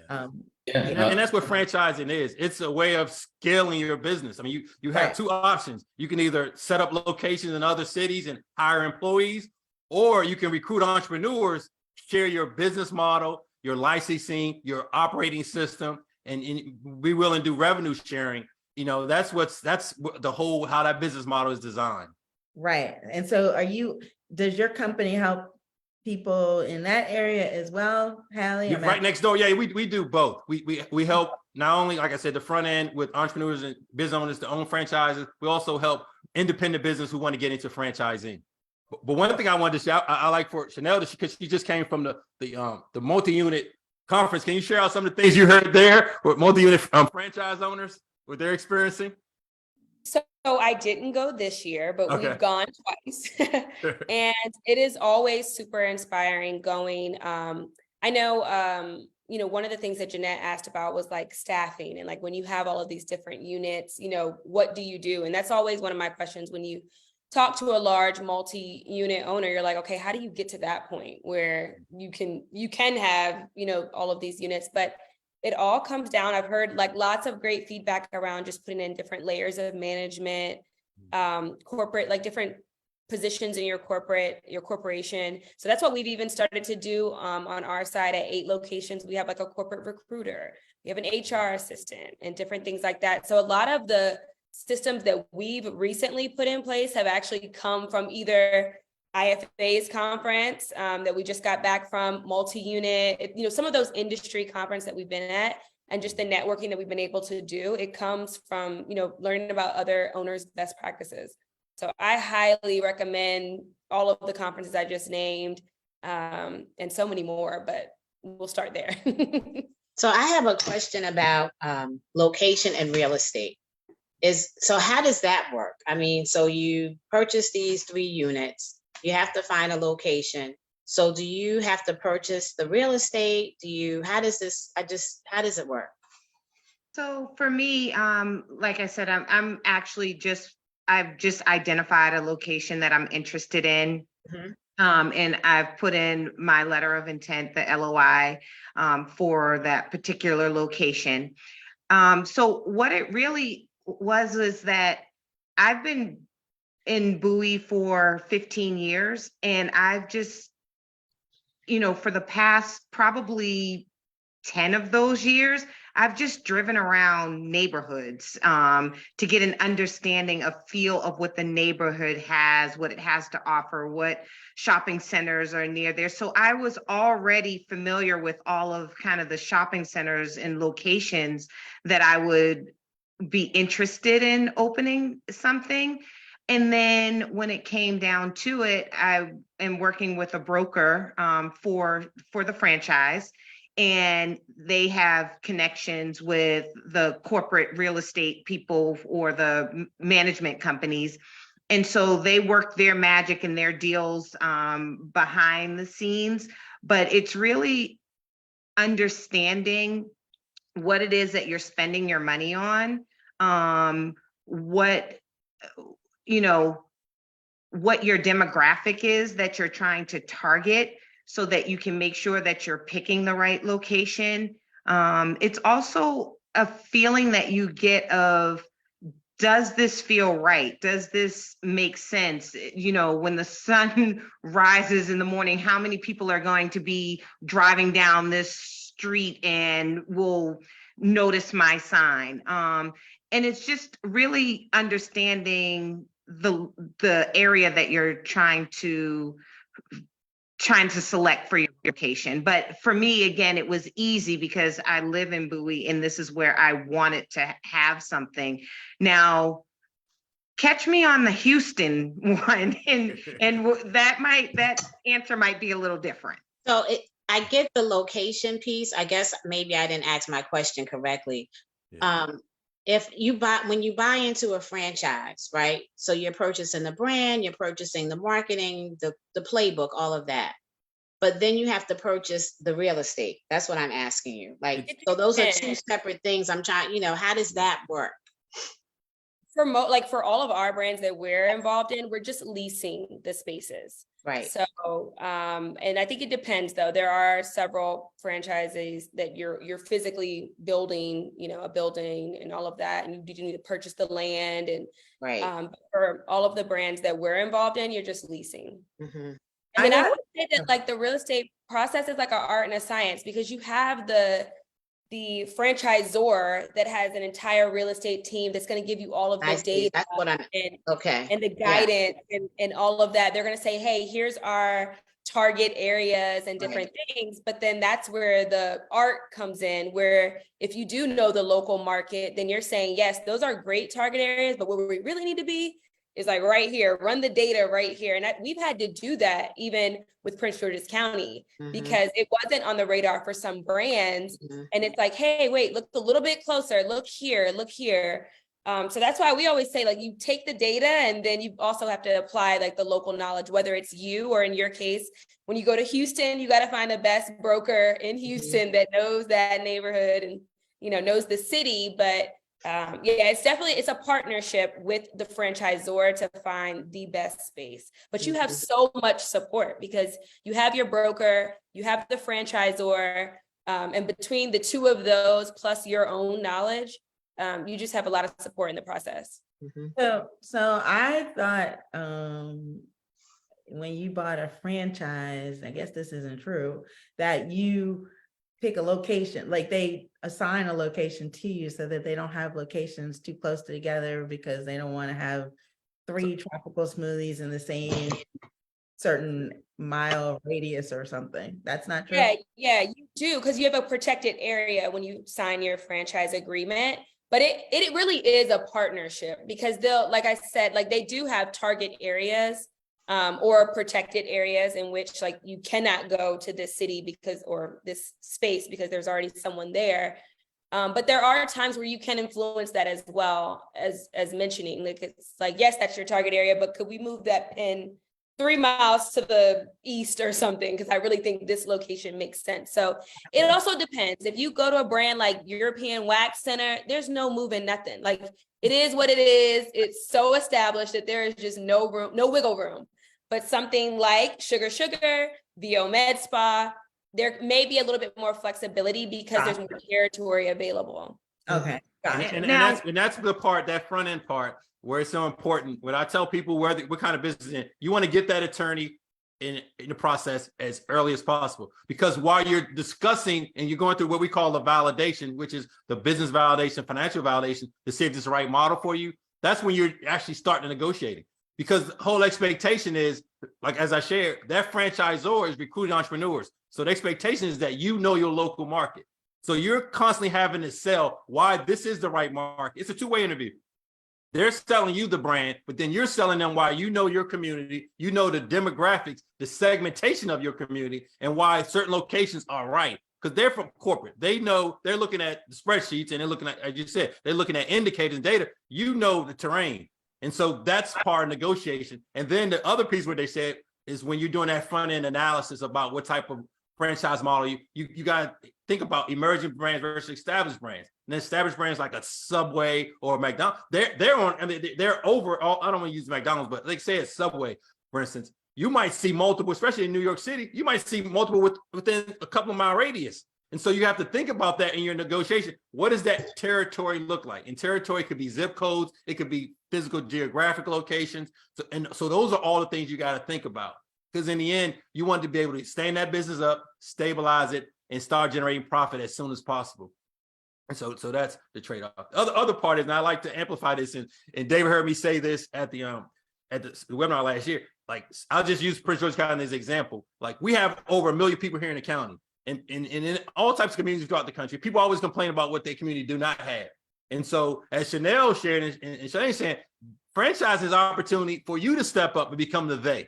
and that's what franchising is. It's a way of scaling your business. I mean, you have two options. You can either set up locations in other cities and hire employees, or you can recruit entrepreneurs, share your business model, your licensing, your operating system, and be willing to do revenue sharing. That's the whole, how that business model is designed. Right. And so does your company help people in that area as well, Hallie? Right Next Door. Yeah, we do both. We help not only, like I said, the front end with entrepreneurs and business owners to own franchises. We also help independent business who want to get into franchising. But one thing I wanted to say, I like for Chanel, because she just came from the multi-unit conference. Can you share out some of the things you heard there with multi-unit franchise owners, what they're experiencing? So I didn't go this year, but Okay. we've gone twice. And it is always super inspiring going. I know, one of the things that Jeanette asked about was like staffing and like when you have all of these different units, what do you do? And that's always one of my questions when you talk to a large multi-unit owner, you're like, okay, how do you get to that point where you can have, all of these units? But it all comes down, I've heard like lots of great feedback around just putting in different layers of management, corporate, like different positions in your corporation. So that's what we've even started to do on our side at 8 locations. We have like a corporate recruiter, we have an HR assistant and different things like that. So a lot of the systems that we've recently put in place have actually come from either IFA's conference that we just got back from, multi-unit, some of those industry conference that we've been at, and just the networking that we've been able to do. It comes from, learning about other owners' best practices. So I highly recommend all of the conferences I just named and so many more, but we'll start there. So I have a question about location and real estate. So how does that work? I mean, so you purchase these 3 units, you have to find a location. So do you have to purchase the real estate? How does it work? So for me, like I said, I've just identified a location that I'm interested in. And I've put in my letter of intent, the LOI, for that particular location. So what it really was that I've been in Bowie for 15 years, and I've just, for the past probably 10 of those years, I've just driven around neighborhoods to get an understanding of feel of what the neighborhood has, what it has to offer, what shopping centers are near there. So I was already familiar with all of kind of the shopping centers and locations that I would be interested in opening something. And then when it came down to it, I am working with a broker for the franchise, and they have connections with the corporate real estate people or the management companies. And so they work their magic and their deals behind the scenes, but it's really understanding what it is that you're spending your money on, what your demographic is that you're trying to target, so that you can make sure that you're picking the right location. It's also a feeling that you get of, does this feel right? Does this make sense? When the sun rises in the morning, how many people are going to be driving down this street and will notice my sign? And it's just really understanding the area that you're trying to select for your location. But for me, again, it was easy because I live in Bowie and this is where I wanted to have something. Now, catch me on the Houston one, and that answer might be a little different. So I get the location piece. I guess maybe I didn't ask my question correctly. Yeah. If you when you buy into a franchise, right? So you're purchasing the brand, you're purchasing the marketing, the playbook, all of that. But then you have to purchase the real estate. That's what I'm asking you. Like, so those are two separate things. I'm trying, how does that work? For all of our brands that we're involved in, we're just leasing the spaces. Right. So, and I think it depends though. There are several franchises that you're physically building, a building and all of that, and you do need to purchase the land. And right. For all of the brands that we're involved in, you're just leasing. Mm-hmm. And then I would say that like the real estate process is like an art and a science, because you have the franchisor that has an entire real estate team that's going to give you all of the data. That's what I'm okay. And the guidance and all of that. They're going to say, hey, here's our target areas and different things. But then that's where the art comes in, where if you do know the local market, then you're saying, yes, those are great target areas, but where we really need to be is like right here, run the data right here. And we've had to do that even with Prince George's County, because it wasn't on the radar for some brands. And it's like, hey, wait, look a little bit closer, look here, look here. So that's why we always say, like, you take the data and then you also have to apply like the local knowledge, whether it's you or in your case, when you go to Houston, you got to find the best broker in Houston that knows that neighborhood and, knows the city. But it's a partnership with the franchisor to find the best space. But you have so much support because you have your broker, you have the franchisor, and between the two of those plus your own knowledge, you just have a lot of support in the process. So I thought when you bought a franchise, I guess this isn't true, that you pick a location, like they assign a location to you so that they don't have locations too close together because they don't want to have 3 tropical smoothies in the same certain mile radius or something. That's not true. Yeah, you do, because you have a protected area when you sign your franchise agreement. But it really is a partnership, because they'll, like I said, like they do have target areas or protected areas in which like you cannot go to this city or this space because there's already someone there. But there are times where you can influence that as well as mentioning, like, it's like, yes, that's your target area, but could we move that pin 3 miles to the east or something? Because I really think this location makes sense. So it also depends. If you go to a brand like European Wax Center, there's no moving nothing. Like, it is what it is. It's so established that there is just no room, no wiggle room. But something like Sugar, VO Med Spa, there may be a little bit more flexibility because there's more territory available. Okay. Got it. And that's the part, that front end part, where it's so important. When I tell people what kind of business in, you want to get that attorney in the process as early as possible, because while you're discussing and you're going through what we call the validation, which is the business validation, financial validation, to see if this is the right model for you, that's when you're actually starting negotiating. Because the whole expectation is, like, as I shared, that franchisor is recruiting entrepreneurs. So the expectation is that you know your local market. So you're constantly having to sell why this is the right market. It's a two-way interview. They're selling you the brand, but then you're selling them why you know your community, you know the demographics, the segmentation of your community, and why certain locations are right. Because they're from corporate. They know, they're looking at the spreadsheets and they're looking at, as you said, they're looking at indicators and data. You know the terrain. And so that's part of negotiation. And then the other piece where they said is when you're doing that front end analysis about what type of franchise model you got to think about emerging brands versus established brands. And then established brands like a Subway or McDonald's, they're on, I mean, they're over all, I don't want to use McDonald's, but like say it's Subway, for instance, you might see multiple, especially in New York City, you might see multiple within a couple of mile radius. And so you have to think about that in your negotiation. What does that territory look like? And territory could be zip codes, it could be physical geographic locations. So those are all the things you got to think about. Because in the end, you want to be able to stand that business up, stabilize it, and start generating profit as soon as possible. And so that's the trade-off. The other part is, and I like to amplify this, and David heard me say this at the webinar last year, like I'll just use Prince George County as an example. Like we have over 1 million people here in the county, and in all types of communities throughout the country. People always complain about what their community do not have. And so, as Chanel shared and Shane saying, franchise is an opportunity for you to step up and become the they,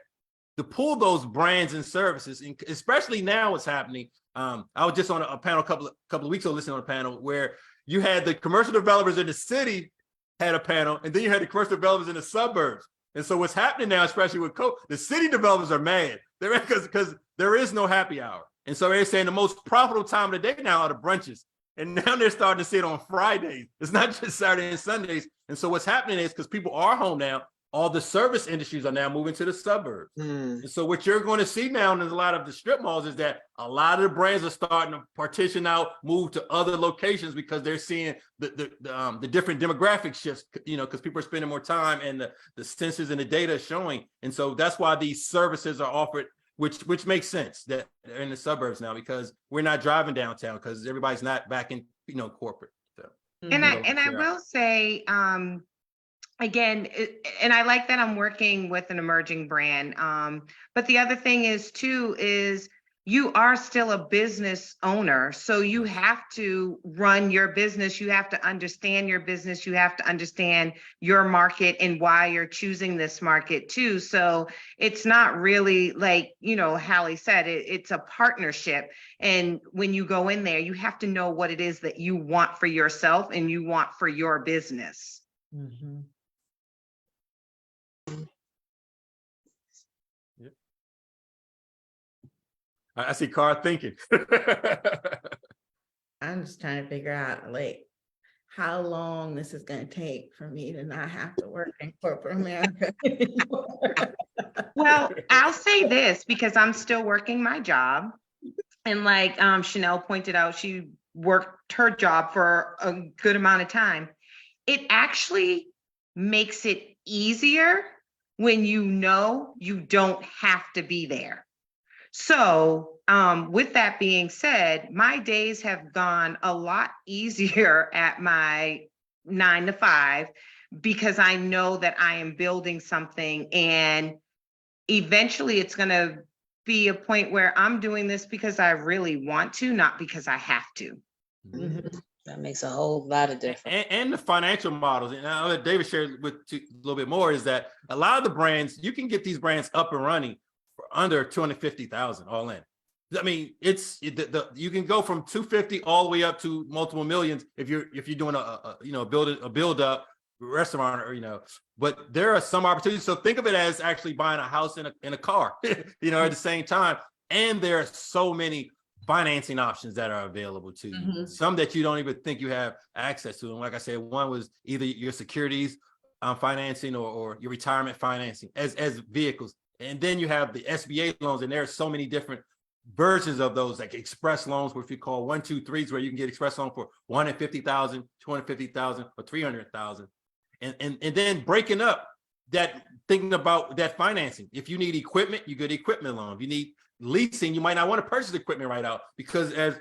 to pull those brands and services, and especially now what's happening. I was just on a panel a couple of weeks ago, listening on a panel where you had the commercial developers in the city had a panel, and then you had the commercial developers in the suburbs. And so what's happening now, especially with COVID, the city developers are mad. They're because there is no happy hour. And so they're saying the most profitable time of the day now are the brunches. And now they're starting to see it on Fridays. It's not just Saturday and Sundays. And so what's happening is because people are home now, all the service industries are now moving to the suburbs. And so what you're going to see now in a lot of the strip malls is that a lot of the brands are starting to partition out, move to other locations because they're seeing the different demographic shifts, because people are spending more time and the census and the data is showing. And so that's why these services are offered, which makes sense that they're in the suburbs now, because we're not driving downtown because everybody's not back in, corporate. So. And I will say, again, and I like that I'm working with an emerging brand. But the other thing is you are still a business owner. So you have to run your business. You have to understand your business. You have to understand your market and why you're choosing this market too. So it's not really like, Hallie said, it's a partnership. And when you go in there, you have to know what it is that you want for yourself and you want for your business. Mhm. I see Carr thinking. I'm just trying to figure out like how long this is going to take for me to not have to work in corporate America anymore. Well, I'll say this because I'm still working my job. And like Chanel pointed out, she worked her job for a good amount of time. It actually makes it easier when you don't have to be there. So with that being said, my days have gone a lot easier at my 9 to 5 because I know that I am building something, and eventually it's going to be a point where I'm doing this because I really want to, not because I have to. Mhm. That makes a whole lot of difference. And the financial models, and I'll let David share with you a little bit more, is that a lot of the brands, you can get these brands up and running for under 250,000 all in. I mean, you can go from 250 all the way up to multiple millions if you're doing a build up restaurant, or but there are some opportunities. So think of it as actually buying a house and a car, at the same time. And there are so many financing options that are available to you. Mhm. Some that you don't even think you have access to. And like I said, one was either your securities financing or your retirement financing as vehicles. And then you have the SBA loans, and there are so many different versions of those, like express loans, which we call 1, 2, 3s, where you can get express loan for $150,000, $250,000, or $300,000. And then breaking up that, thinking about that financing. If you need equipment, you get equipment loan. If you need leasing, you might not want to purchase equipment right out, because as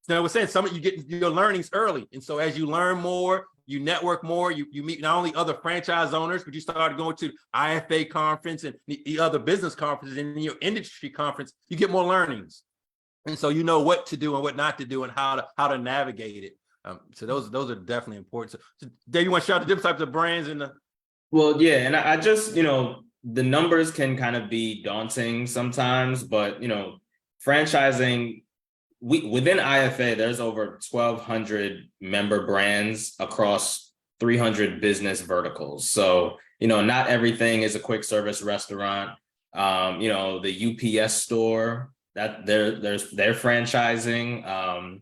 I was saying, some of you get your learnings early. And so as you learn more, you network more, you meet not only other franchise owners, but you start going to IFA conference and the other business conferences, and in your industry conference, you get more learnings. And so you know what to do and what not to do and how to navigate it. So those are definitely important. So Dave, you want to shout out the different types of brands in the... Well, yeah, and I just, the numbers can kind of be daunting sometimes, but, franchising, within IFA, there's over 1,200 member brands across 300 business verticals. So, not everything is a quick service restaurant. The UPS store, that they're franchising.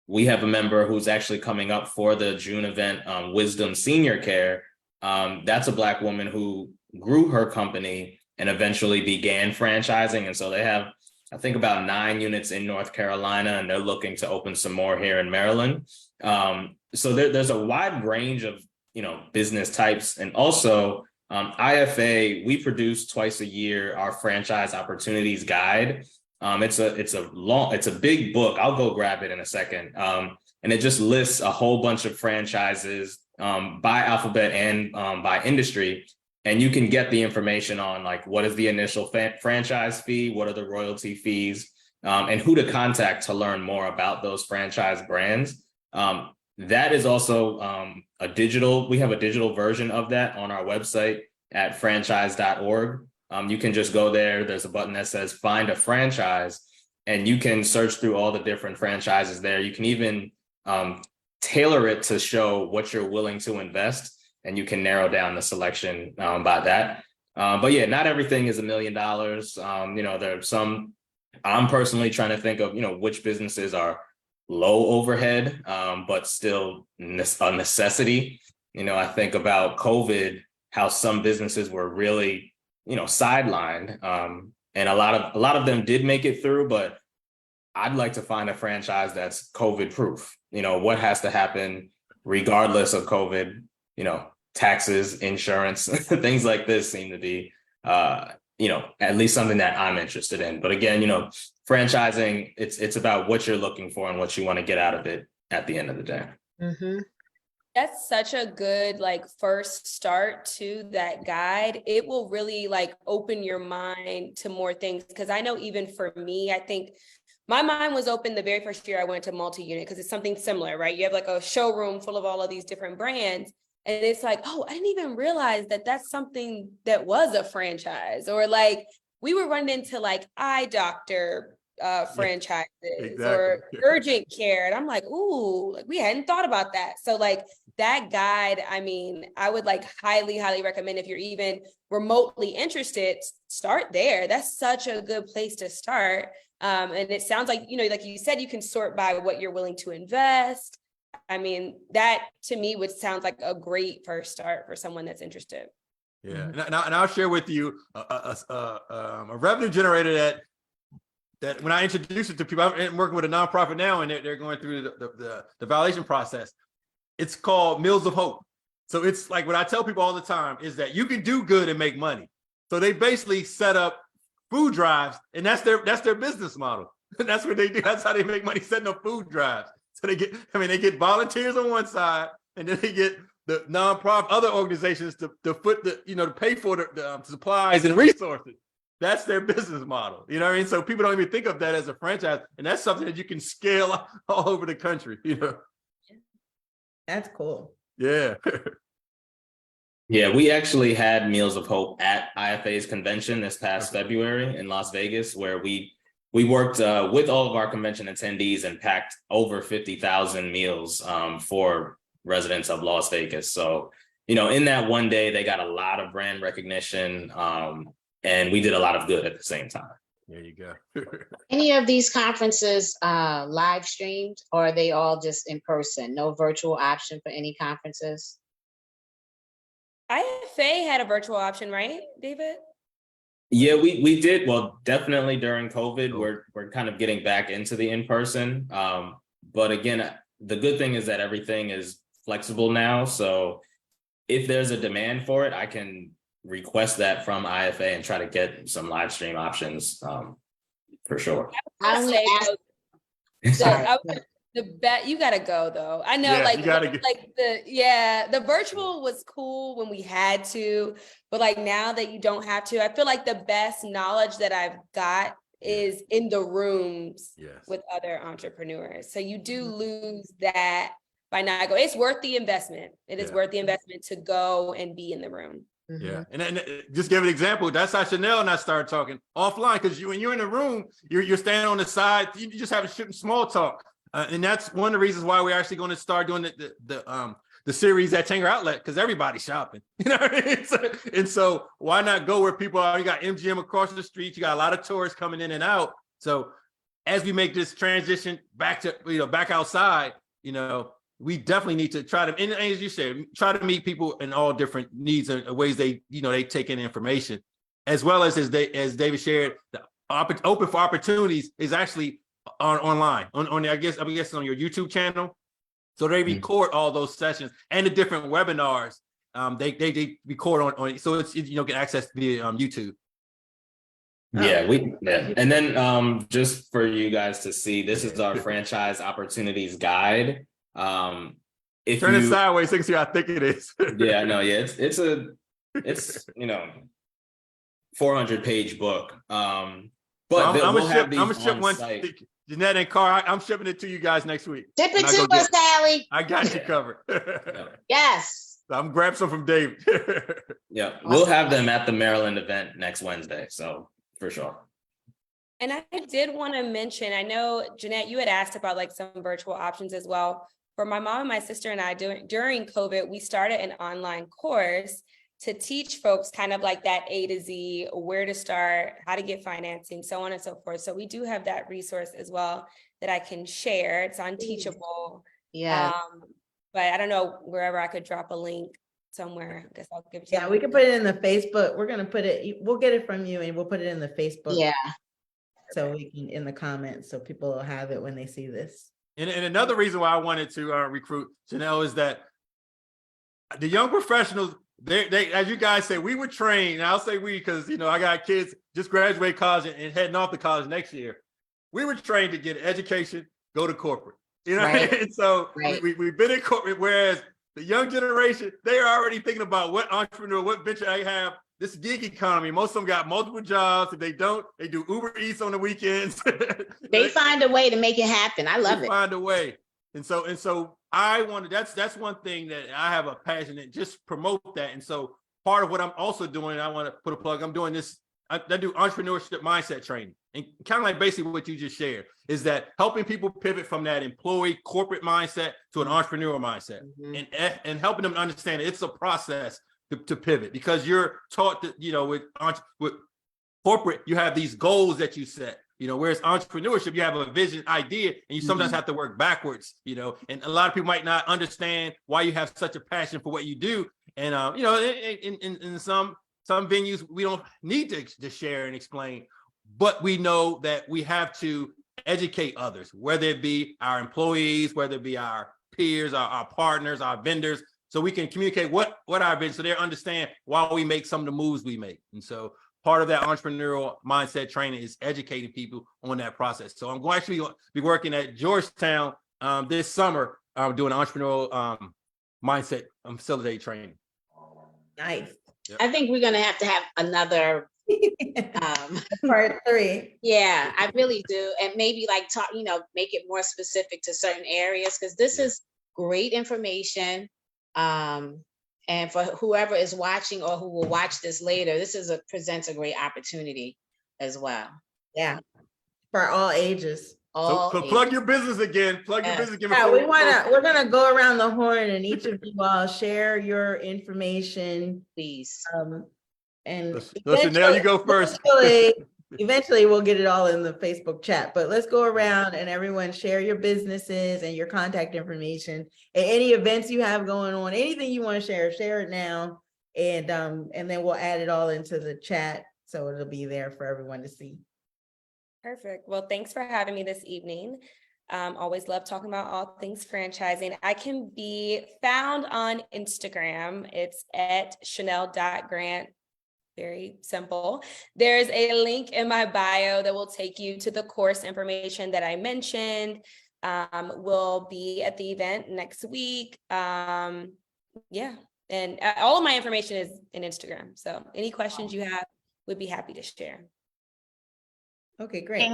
We have a member who's actually coming up for the June event, Wisdom Senior Care. That's a Black woman who grew her company and eventually began franchising. And so they have, I think, about 9 units in North Carolina, and they're looking to open some more here in Maryland. So there's a wide range of, business types. And also IFA, we produce twice a year our franchise opportunities guide. It's a big book. I'll go grab it in a second. And it just lists a whole bunch of franchises by alphabet and by industry. And you can get the information on like what is the initial franchise fee, what are the royalty fees, and who to contact to learn more about those franchise brands. That is also we have a digital version of that on our website at franchise.org. You can just go there. There's a button that says find a franchise, and you can search through all the different franchises there. You can even tailor it to show what you're willing to invest, and you can narrow down the selection by that. But yeah, not everything is $1 million. There are some, I'm personally trying to think of, which businesses are low overhead, but still a necessity. I think about COVID, how some businesses were really, sidelined. And a lot of them did make it through, but I'd like to find a franchise that's COVID proof. What has to happen regardless of COVID, taxes, insurance, things like this seem to be, at least something that I'm interested in. But again, franchising, it's about what you're looking for and what you want to get out of it at the end of the day. Mm-hmm. That's such a good first start to that guide. It will really open your mind to more things. Because I know even for me, I think my mind was open the very first year I went to multi-unit, because it's something similar, right? You have a showroom full of all of these different brands. And it's oh, I didn't even realize that that's something that was a franchise. Or we were running into eye doctor franchises, exactly. or urgent care. And I'm ooh, we hadn't thought about that. So that guide, I would highly, highly recommend, if you're even remotely interested, start there. That's such a good place to start. And it sounds like you said, you can sort by what you're willing to invest. That to me would sound like a great first start for someone that's interested. Yeah, and I'll share with you a revenue generator that when I introduce it to people, I'm working with a nonprofit now, and they're going through the validation process. It's called Meals of Hope. So it's what I tell people all the time is that you can do good and make money. So they basically set up food drives, and that's their business model. That's what they do. That's how they make money, setting up food drives. So they get volunteers on one side, and then they get the nonprofit, other organizations to put to pay for the supplies and resources. That's their business model. You know what I mean? So people don't even think of that as a franchise, and that's something that you can scale all over the country. That's cool. Yeah. Yeah, we actually had Meals of Hope at IFA's convention this past February in Las Vegas, where we worked with all of our convention attendees and packed over 50,000 meals for residents of Las Vegas. So, in that one day, they got a lot of brand recognition, and we did a lot of good at the same time. There you go. Any of these conferences live streamed, or are they all just in person? No virtual option for any conferences? IFA had a virtual option, right, David? Yeah, we did. Well, definitely during COVID, we're kind of getting back into the in-person. But again, the good thing is that everything is flexible now. So if there's a demand for it, I can request that from IFA and try to get some live stream options for sure. You gotta go though. I know, the virtual was cool when we had to, but now that you don't have to, I feel the best knowledge that I've got is in the rooms with other entrepreneurs. So you do lose that by not going. It's worth the investment. It is worth the investment to go and be in the room. Yeah, and just give an example. That's how Chanel and I started talking offline, because when you're in the room, you're standing on the side, you just have shooting small talk, and that's one of the reasons why we're actually going to start doing the series at Tanger Outlet, because everybody's shopping, what I mean? And so why not go where people are? You got MGM across the street, you got a lot of tourists coming in and out. So as we make this transition back to back outside, we definitely need to try to, and as you said, try to meet people in all different needs and ways they take in information, as well as David shared, the Open for Opportunities is actually online on I guess on your YouTube channel. So they record all those sessions and the different webinars. They record on so it's get access via YouTube. Yeah, and then just for you guys to see, this is our franchise opportunities guide. If Turn it sideways so you can see how thick it is. Yeah, no, yeah, it's It's 400-page book. But I'm we'll have these gonna ship on one. site. Jeanette and Carr, I'm shipping it to you guys next week. Tip it And I go to us, get it. Sally. I got you covered. Yes. I'm grabbing some from David. Yeah, we'll have them at the Maryland event next Wednesday. So for sure. And I did want to mention, I know, Jeanette, you had asked about like some virtual options as well. For my mom and my sister and I, during COVID, we started an online course to teach folks kind of like that A to Z, where to start, how to get financing, so on and so forth. So we do have that resource as well that I can share. It's on Teachable. Yeah. But I don't know, wherever I could drop a link somewhere. I guess I'll give it to you. Yeah, we can put it in the Facebook. We're gonna put it, we'll get it from you and we'll put it in the Facebook. Yeah. So we can, in the comments, so people will have it when they see this. And another reason why I wanted to recruit Janelle is that the young professionals, they as you guys say, we were trained. And I'll say we because I got kids just graduate college and heading off to college next year. We were trained to get an education, go to corporate. Right. And so Right. we've been in corporate, whereas the young generation, they are already thinking about what entrepreneur, what venture I have. This gig economy, most of them got multiple jobs. If they don't, they do Uber Eats on the weekends. They find a way to make it happen. I love They it. find a way. And so I wanted, that's one thing that I have a passion and just promote that. And so part of what I'm also doing, I want to put a plug, I'm doing this, I do entrepreneurship mindset training. And kind of like basically what you just shared is that helping people pivot from that employee corporate mindset to an entrepreneurial mindset Mhm. and helping them understand it's a process to pivot, because you're taught that, with corporate, you have these goals that you set, whereas entrepreneurship, you have a vision idea and you sometimes have to work backwards, and a lot of people might not understand why you have such a passion for what you do. And, in some venues, we don't need to share and explain, but we know that we have to educate others, whether it be our employees, whether it be our peers, our partners, our vendors, so we can communicate what our vision, so they understand why we make some of the moves we make. And so part of that entrepreneurial mindset training is educating people on that process. So I'm going to actually be working at Georgetown this summer, doing entrepreneurial mindset facilitated training. Nice. I think we're gonna have to have another Part 3. yeah, I really do. And maybe like talk, make it more specific to certain areas, because this is great information. And for whoever is watching or who will watch this later, presents a great opportunity as well. Yeah. For all ages. So plug your business again. Plug your business again. Yeah, before we're gonna go around the horn and each of you all share your information. Please. And So Chanel, you go first. Eventually we'll get it all in the Facebook chat, but let's go around and everyone share your businesses and your contact information and any events you have going on, anything you want to share it now. And then we'll add it all into the chat, so it'll be there for everyone to see. Perfect. Well, thanks for having me this evening. Always love talking about all things franchising. I can be found on Instagram. It's at Chanel.Grant. Very simple. There's a link in my bio that will take you to the course information that I mentioned. We'll be at the event next week. And all of my information is in Instagram. So any questions you have, we'd be happy to share. Okay, great.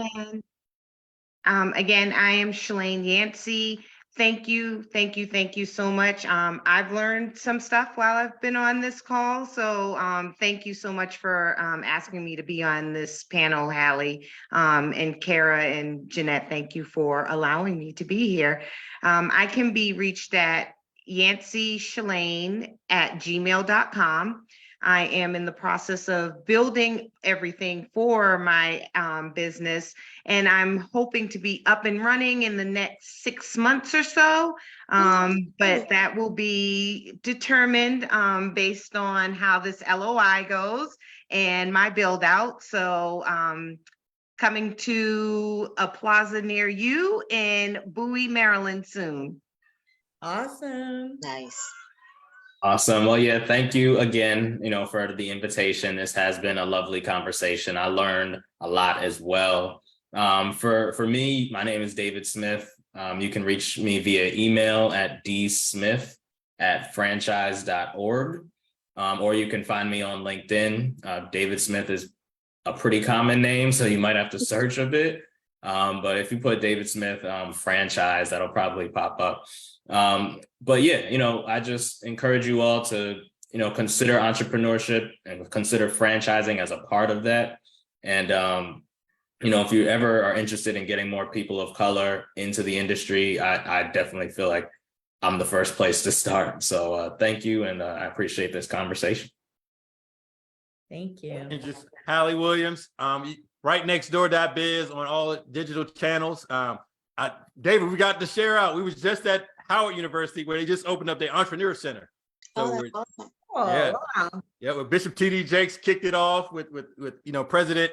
And again, I am Shalane Yancey. Thank you so much. I've learned some stuff while I've been on this call. So thank you so much for asking me to be on this panel, Hallie, and Kara and Jeanette. Thank you for allowing me to be here. I can be reached at yanceyshalane@gmail.com. I am in the process of building everything for my business, and I'm hoping to be up and running in the next 6 months or so. But that will be determined based on how this LOI goes and my build out. So coming to a plaza near you in Bowie, Maryland soon. Awesome. Nice. Awesome. Well, yeah, thank you again, for the invitation. This has been a lovely conversation. I learned a lot as well. For me, my name is David Smith. You can reach me via email at dsmith@franchise.org. or you can find me on LinkedIn. David Smith is a pretty common name, so you might have to search a bit. But if you put David Smith franchise, that'll probably pop up. But yeah, I just encourage you all to, consider entrepreneurship and consider franchising as a part of that. And, if you ever are interested in getting more people of color into the industry, I definitely feel like I'm the first place to start. So thank you. And I appreciate this conversation. Thank you. And just Hallie Williams, rightnextdoor.biz on all digital channels. David, we got to share out. We was just at Howard University where they just opened up their entrepreneur center. So Oh, we're, that's awesome. Oh, Yeah. wow. yeah, with Bishop T.D. Jakes kicked it off with president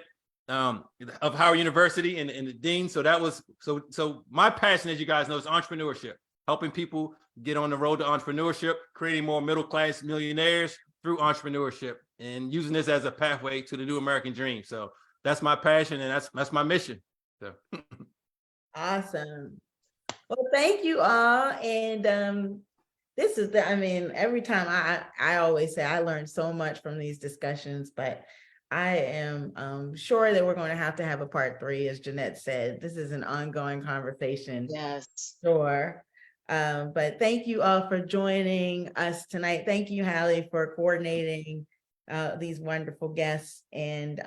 of Howard University and the dean. So that was so my passion, as you guys know, is entrepreneurship, helping people get on the road to entrepreneurship, creating more middle class millionaires through entrepreneurship, and using this as a pathway to the new American dream. So that's my passion, and that's my mission. So Awesome. Well, thank you all. And this is every time I always say I learned so much from these discussions, but I am sure that we're going to have a part 3, as Jeanette said. This is an ongoing conversation. Yes. Sure. But thank you all for joining us tonight. Thank you, Hallie, for coordinating these wonderful guests. And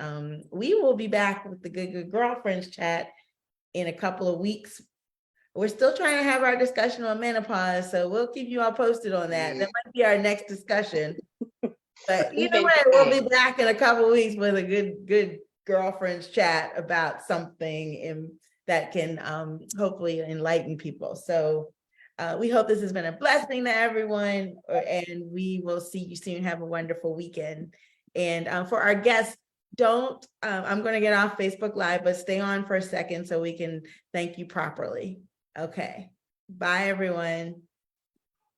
we will be back with the Good Girlfriends chat in a couple of weeks. We're still trying to have our discussion on menopause, so we'll keep you all posted on that. That might be our next discussion. But either way, we'll be back in a couple of weeks with a good girlfriends chat about something that can hopefully enlighten people. So we hope this has been a blessing to everyone, and we will see you soon. Have a wonderful weekend. And for our guests, I'm going to get off Facebook Live, but stay on for a second so we can thank you properly. Okay. Bye, everyone.